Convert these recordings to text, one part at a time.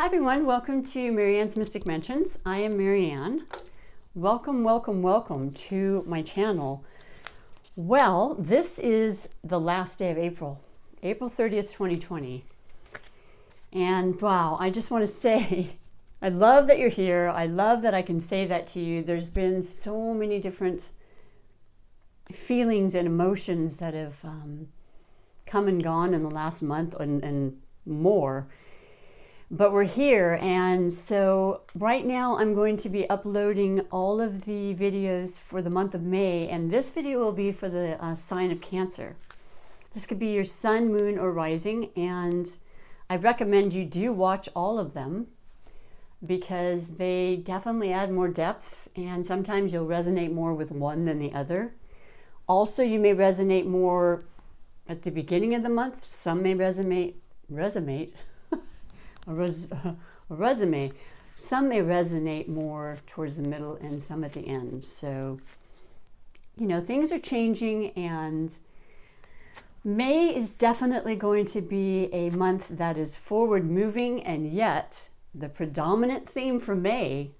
Hi everyone, welcome to MaryAnne's Mystic Mentions. I am MaryAnne. Welcome, welcome, welcome to my channel. Well, this is the last day of April 30th, 2020. And wow, I just want to say, I love that you're here. I love that I can say that to you. There's been so many different feelings and emotions that have come and gone in the last month and more. But we're here, and so right now I'm going to be uploading all of the videos for the month of May, and this video will be for the sign of Cancer. This could be your sun, moon, or rising, and I recommend you do watch all of them because they definitely add more depth, and sometimes you'll resonate more with one than the other. Also, you may resonate more at the beginning of the month. Some may resonate. Some may resonate more towards the middle and some at the end. So, you know, things are changing, and May is definitely going to be a month that is forward moving, and yet the predominant theme for May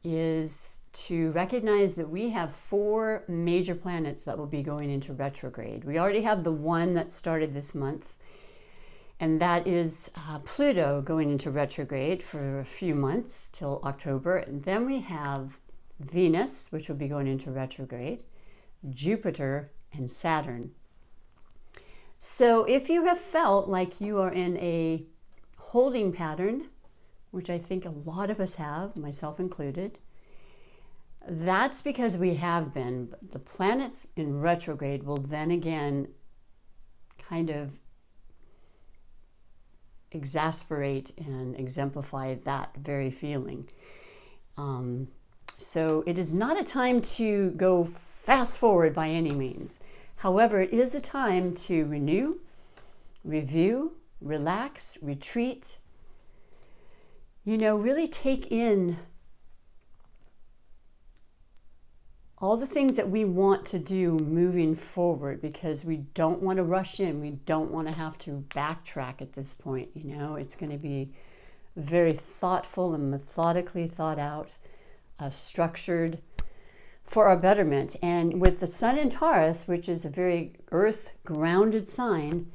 is to recognize that we have 4 major planets that will be going into retrograde. We already have the one that started this month, and that is Pluto going into retrograde for a few months till October. And then we have Venus, which will be going into retrograde, Jupiter, and Saturn. So if you have felt like you are in a holding pattern, which I think a lot of us have, myself included, that's because we have been. The planets in retrograde will then again kind of exasperate and exemplify that very feeling. So it is not a time to go fast forward by any means. However, it is a time to renew, review, relax, retreat, you know, really take in all the things that we want to do moving forward, because we don't want to rush in. We don't want to have to backtrack at this point. You know, it's going to be very thoughtful and methodically thought out, structured for our betterment. And with the sun in Taurus, which is a very earth grounded sign,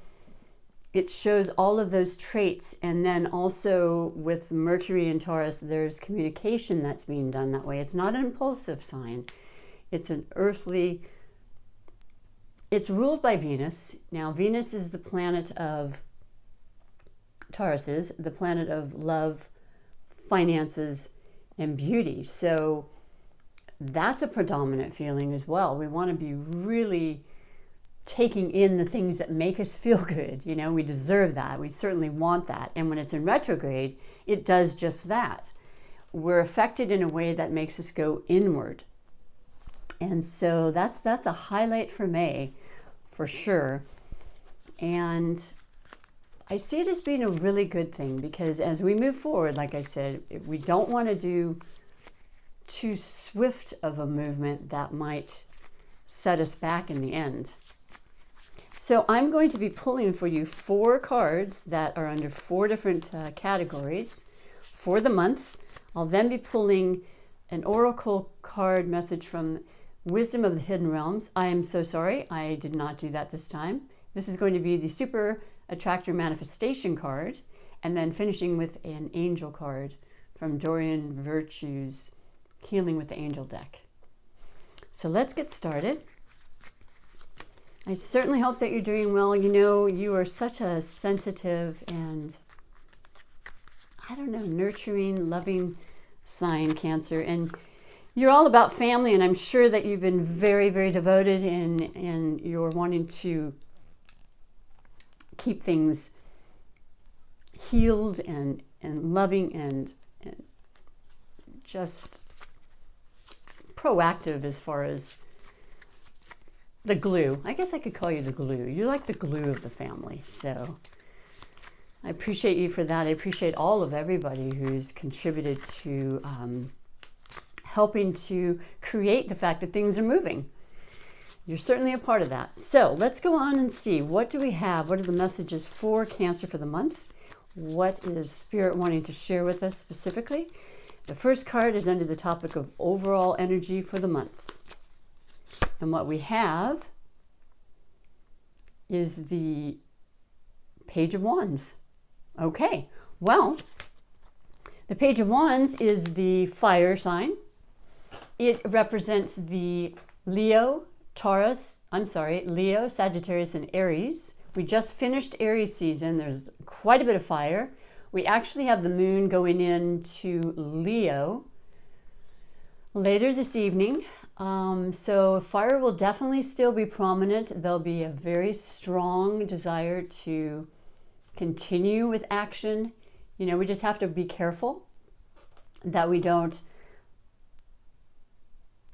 it shows all of those traits. And then also with Mercury in Taurus, there's communication that's being done that way. It's not an impulsive sign. It's an earthly, it's ruled by Venus. Now, Venus is the planet of Taurus, is the planet of love, finances, and beauty. So that's a predominant feeling as well. We want to be really taking in the things that make us feel good. You know, we deserve that. We certainly want that. And when it's in retrograde, it does just that. We're affected in a way that makes us go inward. And so that's a highlight for May, for sure. And I see it as being a really good thing, because as we move forward, like I said, we don't want to do too swift of a movement that might set us back in the end. So I'm going to be pulling for you 4 cards that are under 4 different categories for the month. I'll then be pulling an oracle card message from Wisdom of the Hidden Realms. I am so sorry, I did not do that this time. This is going to be the Super Attractor Manifestation card, and then finishing with an angel card from Dorian Virtue's Healing with the Angel deck. So let's get started. I certainly hope that you're doing well. You know, you are such a sensitive and, I don't know, nurturing, loving sign, Cancer, and you're all about family, and I'm sure that you've been very, very devoted, and you're wanting to keep things healed and loving and just proactive as far as the glue. I guess I could call you the glue. You're like the glue of the family. So I appreciate you for that. I appreciate all of everybody who's contributed to helping to create the fact that things are moving. You're certainly a part of that. So let's go on and see, what do we have? What are the messages for Cancer for the month? What is Spirit wanting to share with us specifically? The first card is under the topic of overall energy for the month. And what we have is the Page of Wands. Okay, well, the Page of Wands is the fire sign. It represents the Leo, Sagittarius, and Aries. We just finished Aries season. There's quite a bit of fire. We actually have the moon going into Leo later this evening. So fire will definitely still be prominent. There'll be a very strong desire to continue with action. You know, we just have to be careful that we don't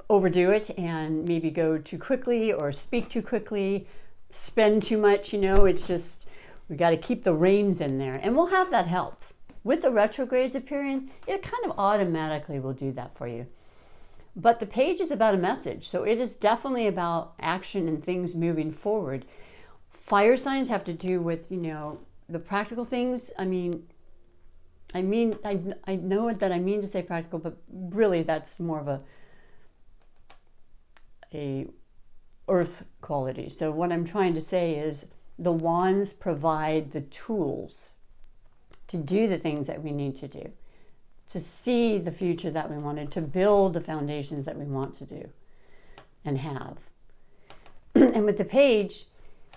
overdo it and maybe go too quickly or speak too quickly, spend too much. You know, it's just, we got to keep the reins in there, and we'll have that help. With the retrogrades appearing, it kind of automatically will do that for you. But the page is about a message, so it is definitely about action and things moving forward. Fire signs have to do with, you know, the practical things. I know that I mean to say practical, but really that's more of a earth quality. So what I'm trying to say is the wands provide the tools to do the things that we need to do, to see the future that we wanted, to build the foundations that we want to do and have. And with the page,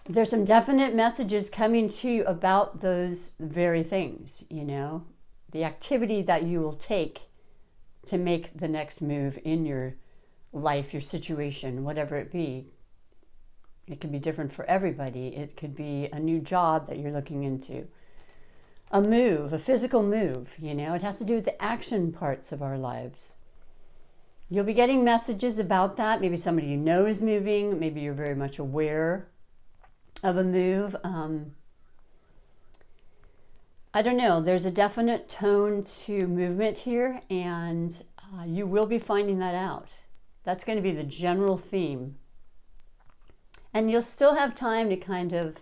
there's some definite messages coming to you about those very things, you know, the activity that you will take to make the next move in your life, your situation, whatever it be. It can be different for everybody. It could be a new job that you're looking into, a move, a physical move, you know, it has to do with the action parts of our lives. You'll be getting messages about that. Maybe somebody you know is moving. Maybe you're very much aware of a move. I don't know. There's a definite tone to movement here, and you will be finding that out. That's going to be the general theme. And you'll still have time to kind of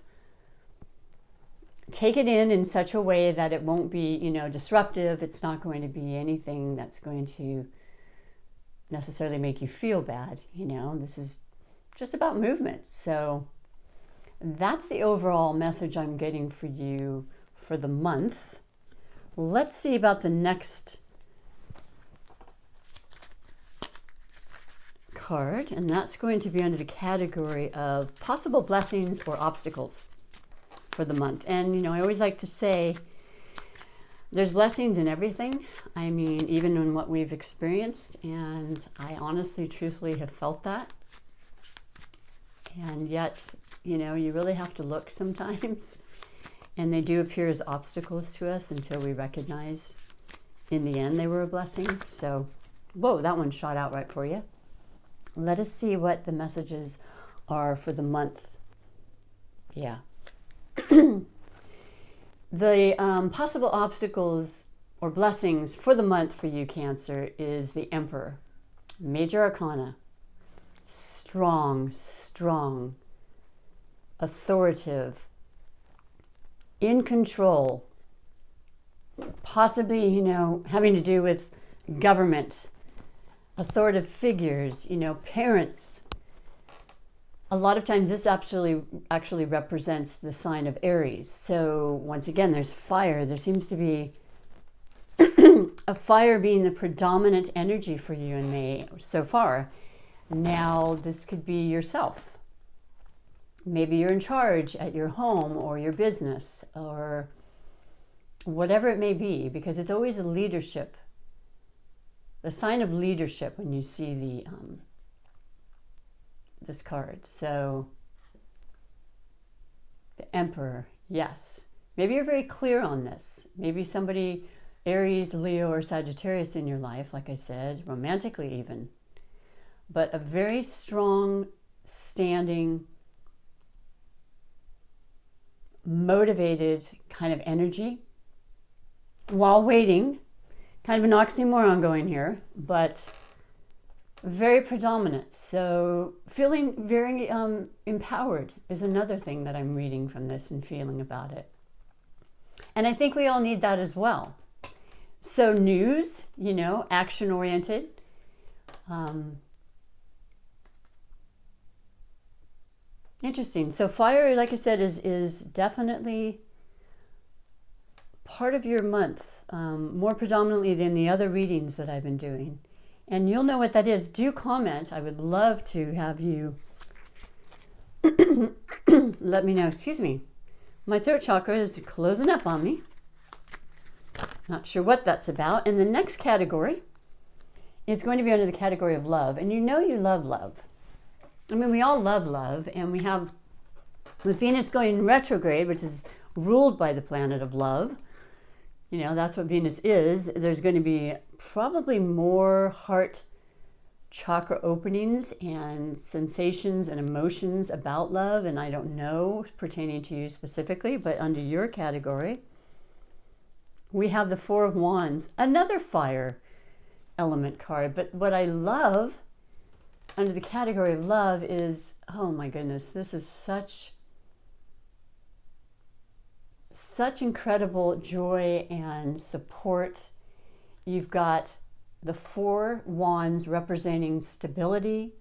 take it in such a way that it won't be, you know, disruptive. It's not going to be anything that's going to necessarily make you feel bad. You know, this is just about movement. So that's the overall message I'm getting for you for the month. Let's see about the next card, and that's going to be under the category of possible blessings or obstacles for the month. And you know, I always like to say there's blessings in everything. I mean, even in what we've experienced, and I honestly, truthfully have felt that. And yet, you know, you really have to look sometimes, and they do appear as obstacles to us until we recognize in the end they were a blessing. So, whoa, that one shot out right for you. Let us see what the messages are for the month. Yeah. The possible obstacles or blessings for the month for you, Cancer, is the Emperor. Major Arcana. Strong, authoritative, in control, possibly, you know, having to do with government, authoritative figures, you know, parents. A lot of times this actually represents the sign of Aries. So once again, there's fire. There seems to be a fire being the predominant energy for you in May so far. Now, this could be yourself. Maybe you're in charge at your home or your business or whatever it may be, because it's always a leadership, the sign of leadership when you see the this card. So the Emperor, yes. Maybe you're very clear on this. Maybe somebody, Aries, Leo, or Sagittarius in your life, like I said, romantically even. But a very strong, standing, motivated kind of energy while waiting. Kind of an oxymoron going here, but very predominant. So feeling very empowered is another thing that I'm reading from this and feeling about it. And I think we all need that as well. So news, action oriented. Interesting. So fire, like I said, is definitely part of your month, more predominantly than the other readings that I've been doing. And you'll know what that is. Do comment. I would love to have you let me know. Excuse me. My throat chakra is closing up on me. Not sure what that's about. And the next category is going to be under the category of love. And you love love. I mean, we all love love. And we have, with Venus going retrograde, which is ruled by the planet of love, that's what Venus is. There's going to be probably more heart chakra openings and sensations and emotions about love. And I don't know pertaining to you specifically, but under your category, we have the Four of Wands, another fire element card. But what I love under the category of love is, oh my goodness, this is such incredible joy and support. You've got the Four Wands representing stability.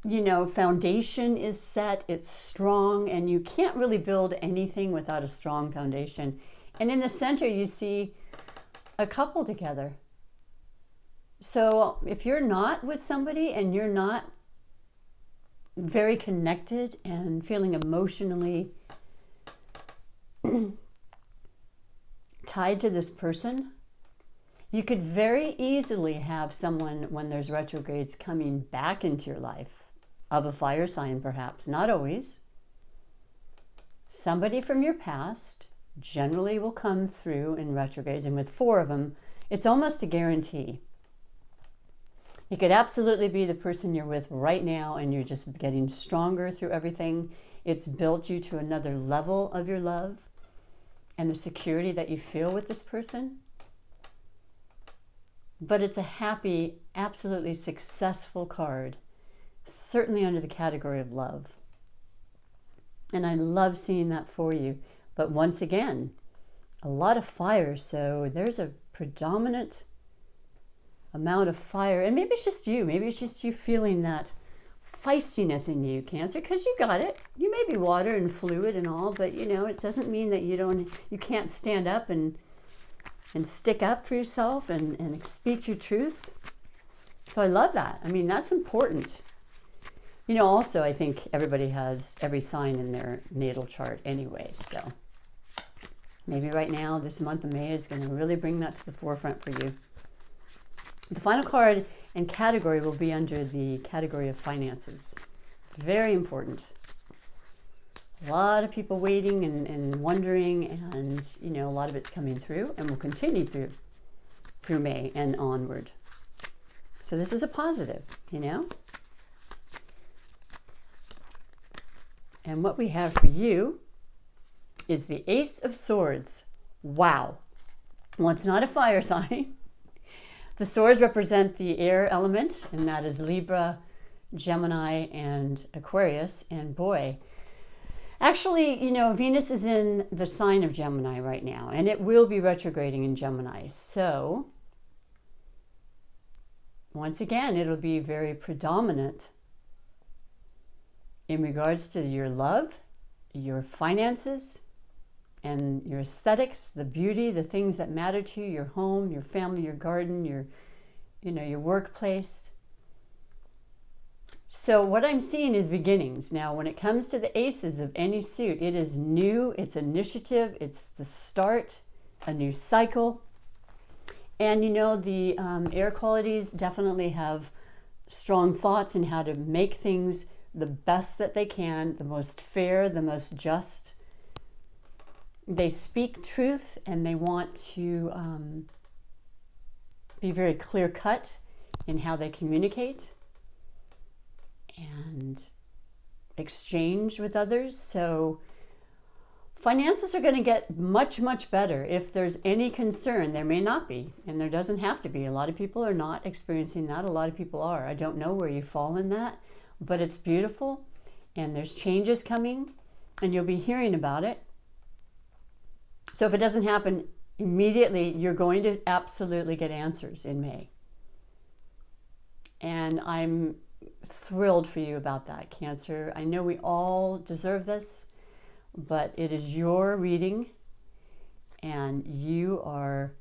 Foundation is set, it's strong, and you can't really build anything without a strong foundation. And in the center, you see a couple together. So if you're not with somebody and you're not very connected and feeling emotionally tied to this person, you could very easily have someone, when there's retrogrades, coming back into your life, of a fire sign perhaps, not always. Somebody from your past generally will come through in retrogrades, and with four of them, it's almost a guarantee. It could absolutely be the person you're with right now, and you're just getting stronger through everything. It's built you to another level of your love and the security that you feel with this person. But it's a happy, absolutely successful card, certainly under the category of love. And I love seeing that for you. But once again, a lot of fire, so there's a predominant amount of fire. And maybe it's just you feeling that feistiness in you, Cancer, because you got it. You may be water and fluid and all, but it doesn't mean that you can't stand up and stick up for yourself and speak your truth. So I love that. I mean, that's important. Also, I think everybody has every sign in their natal chart anyway. So maybe right now, this month of May is going to really bring that to the forefront for you. The final card and category will be under the category of finances. Very important. A lot of people waiting and wondering, and a lot of it's coming through and will continue through May and onward. So this is a positive, And what we have for you is the Ace of Swords. Wow. Well, it's not a fire sign. The swords represent the air element, and that is Libra, Gemini, and Aquarius. And boy, actually, Venus is in the sign of Gemini right now, and it will be retrograding in Gemini. So, once again, it'll be very predominant in regards to your love, your finances, and your aesthetics, the beauty, the things that matter to you, your home, your family, your garden, your workplace. So what I'm seeing is beginnings. Now, when it comes to the aces of any suit, it is new, it's initiative, it's the start, a new cycle. And the air qualities definitely have strong thoughts in how to make things the best that they can, the most fair, the most just. They speak truth, and they want to be very clear-cut in how they communicate and exchange with others. So finances are going to get much, much better. If there's any concern, there may not be, and there doesn't have to be. A lot of people are not experiencing that. A lot of people are. I don't know where you fall in that, but it's beautiful, and there's changes coming, and you'll be hearing about it. So if it doesn't happen immediately, you're going to absolutely get answers in May. And I'm thrilled for you about that, Cancer. I know we all deserve this, but it is your reading, and you are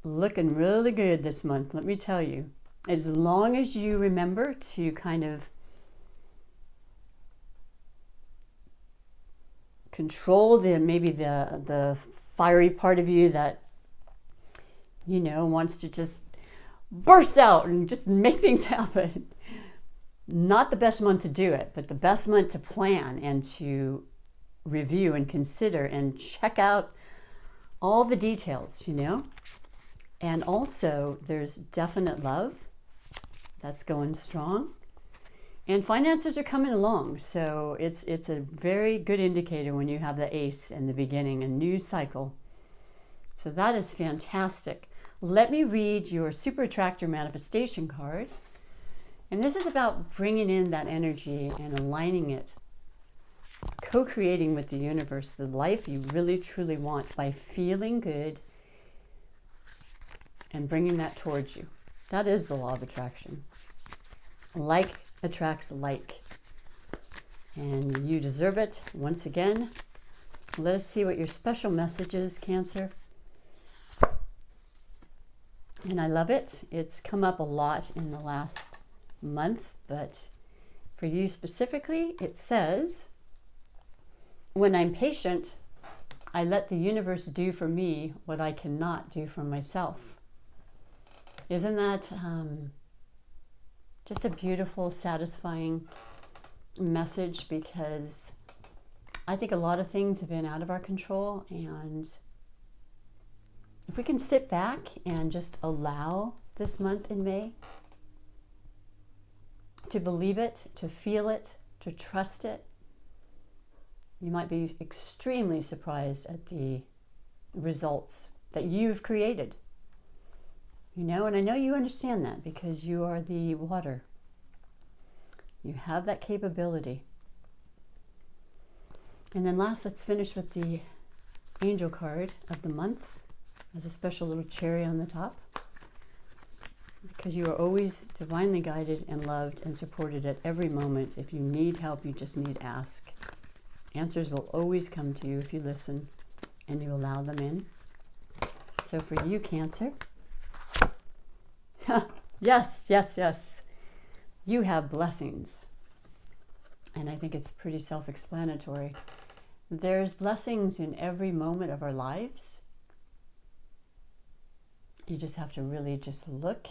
looking really good this month, let me tell you. As long as you remember to kind of control maybe the fiery part of you that, you know, wants to just burst out and just make things happen. Not the best month to do it, but the best month to plan and to review and consider and check out all the details, you know. And also there's definite love that's going strong, and finances are coming along. So it's a very good indicator when you have the ace in the beginning, a new cycle. So that is fantastic. Let me read your Super Attractor Manifestation card. And this is about bringing in that energy and aligning it, co-creating with the universe, the life you really truly want by feeling good and bringing that towards you. That is the law of attraction. Like attracts like. And you deserve it. Once again, let us see what your special message is, Cancer. And I love it. It's come up a lot in the last month, but for you specifically, it says, when I'm patient, I let the universe do for me what I cannot do for myself. Isn't that just a beautiful, satisfying message? Because I think a lot of things have been out of our control, and if we can sit back and just allow this month in May to believe it, to feel it, to trust it, you might be extremely surprised at the results that you've created. You know, and I know you understand that because you are the water. You have that capability. And then last, let's finish with the angel card of the month as a special little cherry on the top. Because you are always divinely guided and loved and supported at every moment. If you need help, you just need to ask. Answers will always come to you if you listen and you allow them in. So for you, Cancer, yes, yes, yes, you have blessings. And I think it's pretty self-explanatory. There's blessings in every moment of our lives. You just have to really just look.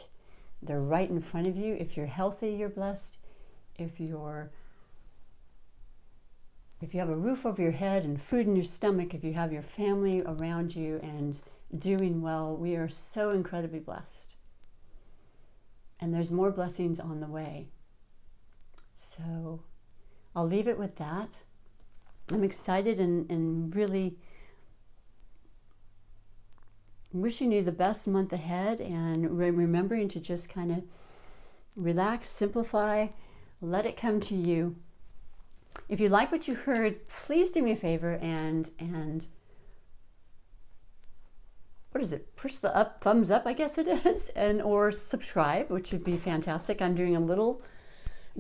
They're right in front of you. If you're healthy, you're blessed. If you have a roof over your head and food in your stomach, if you have your family around you and doing well, we are so incredibly blessed. And there's more blessings on the way. So I'll leave it with that. I'm excited and really wishing you the best month ahead, and remembering to just kind of relax, simplify, let it come to you. If you like what you heard, please do me a favor and what is it? Push the thumbs up, I guess it is, or subscribe, which would be fantastic. I'm doing a little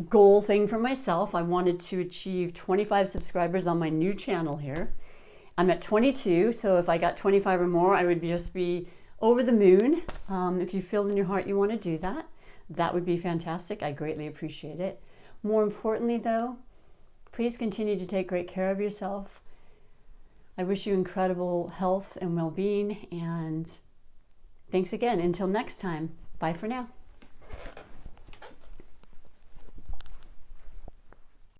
goal thing for myself. I wanted to achieve 25 subscribers on my new channel here. I'm at 22, so if I got 25 or more, I would just be over the moon. If you feel in your heart you want to do that, that would be fantastic. I greatly appreciate it. More importantly, though, please continue to take great care of yourself. I wish you incredible health and well-being, and thanks again. Until next time, bye for now.